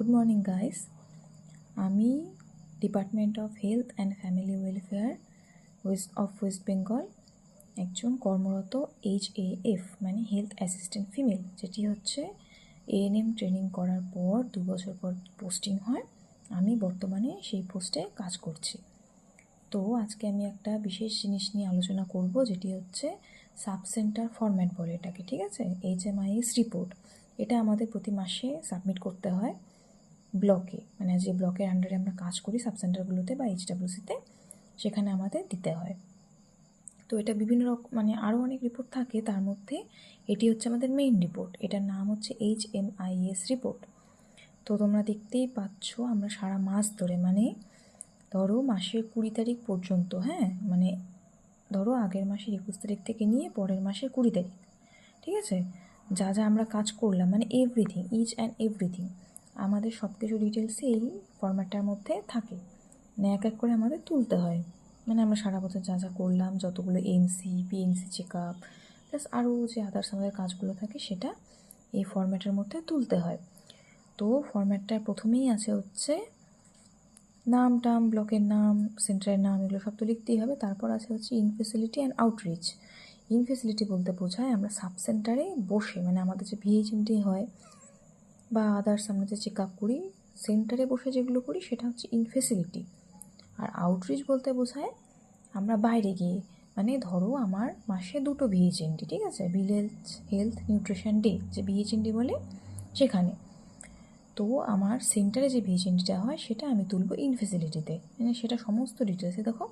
Good morning guys. আমি department of health and family welfare West Bengal একজন কর্মরত HAF মানে হেলথ অ্যাসিস্ট্যান্ট ফিমেল, যেটি হচ্ছে ANM ট্রেনিং করার পর 2 বছর পর পোস্টিং হয়। আমি বর্তমানে সেই পোস্টে কাজ করছি। তো আজকে আমি একটা বিশেষ জিনিস নিয়ে আলোচনা করব, যেটি হচ্ছে সাব সেন্টার ফরম্যাট বলে এটাকে, ঠিক আছে? HMIS report. এটা আমাদের প্রতি মাসে সাবমিট করতে হয় ব্লকে, মানে যে ব্লকের আন্ডারে আমরা কাজ করি সাব সেন্টারগুলোতে বা HWCতে, সেখানে আমাদের দিতে হয়। তো এটা বিভিন্ন রকম, মানে আরও অনেক রিপোর্ট থাকে, তার মধ্যে এটি হচ্ছে আমাদের মেইন রিপোর্ট। এটার নাম হচ্ছে HMIS রিপোর্ট। তো তোমরা দেখতেই পাচ্ছ আমরা সারা মাস ধরে, মানে ধরো মাসের 20 তারিখ পর্যন্ত, মানে ধরো আগের মাসের 21 তারিখ থেকে নিয়ে পরের মাসের 20 তারিখ, ঠিক আছে? যা যা আমরা কাজ করলাম, মানে এভরিথিং, ইচ অ্যান্ড এভরিথিং, আমাদের সব কিছু ডিটেলসে এই ফরম্যাটটার মধ্যে থাকে। মানে এক এক করে আমাদের তুলতে হয়, মানে আমরা সারা বছর যা যা করলাম, যতগুলো MC PNC check up plus আরও যে আদার্স আমাদের কাজগুলো থাকে, সেটা এই ফরম্যাটের মধ্যে তুলতে হয়। তো ফরম্যাটটার প্রথমেই আছে হচ্ছে নাম টাম, ব্লকের নাম, সেন্টারের নাম, এগুলো সব তো লিখতেই হবে। তারপর আছে হচ্ছে in facility and outreach. In facility বলতে বোঝায় আমরা সাব সেন্টারে বসে, মানে আমাদের যে VHMD হয় বা আদার্স আমরা যে চেক আপ করি সেন্টারে বসে যেগুলো করি, সেটা হচ্ছে ইন ফেসিলিটি। আর আউটরিচ বলতে বোঝায় আমরা বাইরে গিয়ে, মানে ধরো আমার মাসে 2টো VHMD, ঠিক আছে? ভিলেজ হেলথ নিউট্রিশন ডে যে VHMD বলে, সেখানে তো আমার সেন্টারে যে VHMDটা হয় সেটা আমি তুলব ইন ফেসিলিটিতে। মানে সেটা সমস্ত ডিটেলসে দেখো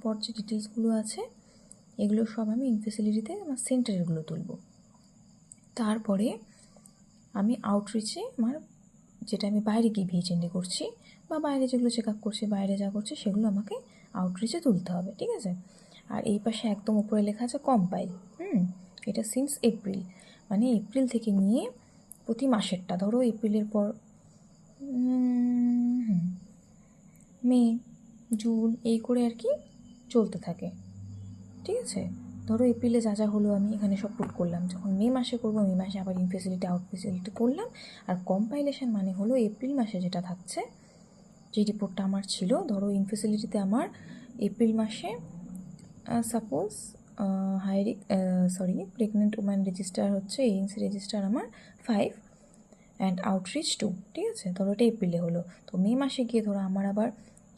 পর যে ডিটেলসগুলো আছে, এগুলো সব আমি ইন ফেসিলিটিতে আমার সেন্টারেরগুলো তুলব। তারপরে আমি আউটরিচে আমার যেটা আমি বাইরে গিয়ে VHMD করছি বা বাইরে যেগুলো চেক আপ করছি, বাইরে যা করছি, সেগুলো আমাকে আউটরিচে তুলতে হবে, ঠিক আছে? আর এই পাশে একদম উপরে লেখা আছে কম্পাইল। এটা সিন্স এপ্রিল, মানে এপ্রিল থেকে নিয়ে প্রতি মাসেরটা, ধরো এপ্রিলের পর মে জুন এই করে আর কি চলতে থাকে, ঠিক আছে? ধরো এপ্রিলে যা যা হলো আমি এখানে সব পুট করলাম, যখন মে মাসে করবো মে মাসে আবার ইন ফেসিলিটি আউট ফেসিলিটি করলাম। আর কম্পাইলেশন মানে হলো এপ্রিল মাসে যেটা থাকছে, যে রিপোর্টটা আমার ছিল, ধরো ইন ফেসিলিটিতে আমার এপ্রিল মাসে সাপোজ প্রেগনেন্ট উম্যান রেজিস্টার হচ্ছে, ANC রেজিস্টার আমার 5 অ্যান্ড আউটরিচ 2, ঠিক আছে? ধরো এটা এপ্রিলে হলো, তো মে মাসে গিয়ে ধরো আমার আবার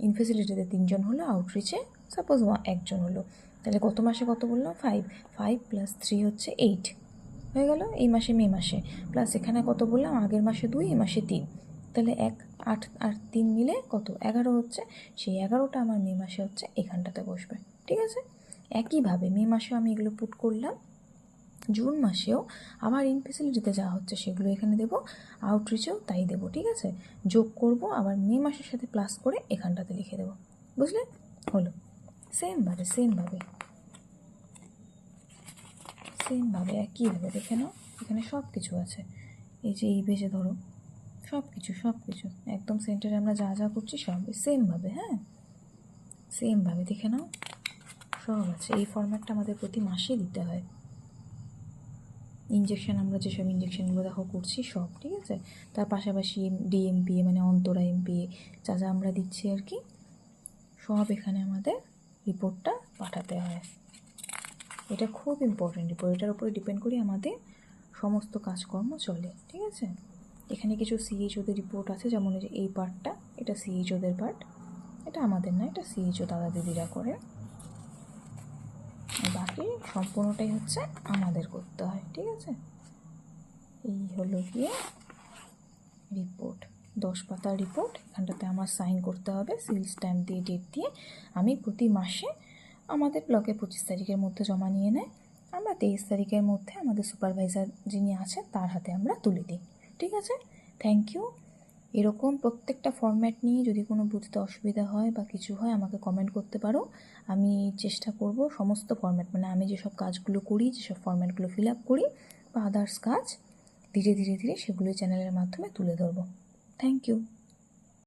ইন ফেসিলিটিতে 3 জন হলো, আউটরিচে সাপোজ 1 জন হলো, তাহলে গত মাসে কত বললাম? 5 + 3 হচ্ছে 8 হয়ে গেল এই মাসে, মে মাসে। প্লাস এখানে কত বললাম? আগের মাসে 2, এই মাসে 3, তাহলে 8 আর 3 মিলে কত? 11 হচ্ছে। সেই 11টা আমার মে মাসে হচ্ছে এখানটাতে বসবে, ঠিক আছে? একইভাবে মে মাসেও আমি এগুলো পুট করলাম, জুন মাসেও আবার ইন ফেসিলিটিতে যা হচ্ছে সেগুলো এখানে দেবো, আউটরিচেও তাই দেবো, ঠিক আছে? যোগ করব, আবার মে মাসের সাথে প্লাস করে এখানটাতে লিখে দেবো, বুঝলে? হলো। সেমভাবে একইভাবে দেখে নাও, এখানে সব কিছু আছে। এই যে এই পেজে ধরো সব কিছু একদম সেন্টারে আমরা যা যা করছি সব সেমভাবে, সেমভাবে দেখে নাও, সব আছে। এই ফরম্যাটটা আমাদের প্রতি মাসে দিতে হয়। ইঞ্জেকশন, আমরা যেসব ইঞ্জেকশনগুলো দেখো করছি সব, ঠিক আছে? তার পাশাপাশি DMPA মানে অন্তরা MPA যা যা আমরা দিচ্ছি আর কি, সব এখানে আমাদের রিপোর্টটা পাঠাতে হয়। এটা খুব ইম্পর্টেন্ট রিপোর্ট, এটার উপরে ডিপেন্ড করি আমাদের সমস্ত কাজকর্ম চলে, ঠিক আছে? এখানে কিছু CHOদের রিপোর্ট আছে, যেমন এই পার্টটা, এটা CHOদের পার্ট, এটা আমাদের না, এটা CHO দাদা দিদিরা করে, বাকি সম্পূর্ণটাই হচ্ছে আমাদের করতে হয়, ঠিক আছে? এই হলো গিয়ে রিপোর্ট, 10 পাতার রিপোর্ট। এখানটাতে আমার সাইন করতে হবে, সিল স্ট্যাম্প দিয়ে, ডেট দিয়ে। আমি প্রতি মাসে আমাদের ব্লকে 25 তারিখের মধ্যে জমা নিয়ে নেয়, আমরা 23 তারিখের মধ্যে আমাদের সুপারভাইজার যিনি আছেন তার হাতে আমরা তুলে দিই, ঠিক আছে? Thank you. এরকম প্রত্যেকটা ফরম্যাট নিয়ে যদি কোনো বুঝতে অসুবিধা হয় বা কিছু হয়, আমাকে কমেন্ট করতে পারো। আমি চেষ্টা করব সমস্ত ফরম্যাট, মানে আমি যেসব কাজগুলো করি, যেসব ফরম্যাটগুলো ফিল আপ করি বা আদার্স কাজ, ধীরে ধীরে সেগুলো চ্যানেলের মাধ্যমে তুলে ধরবো। Thank you.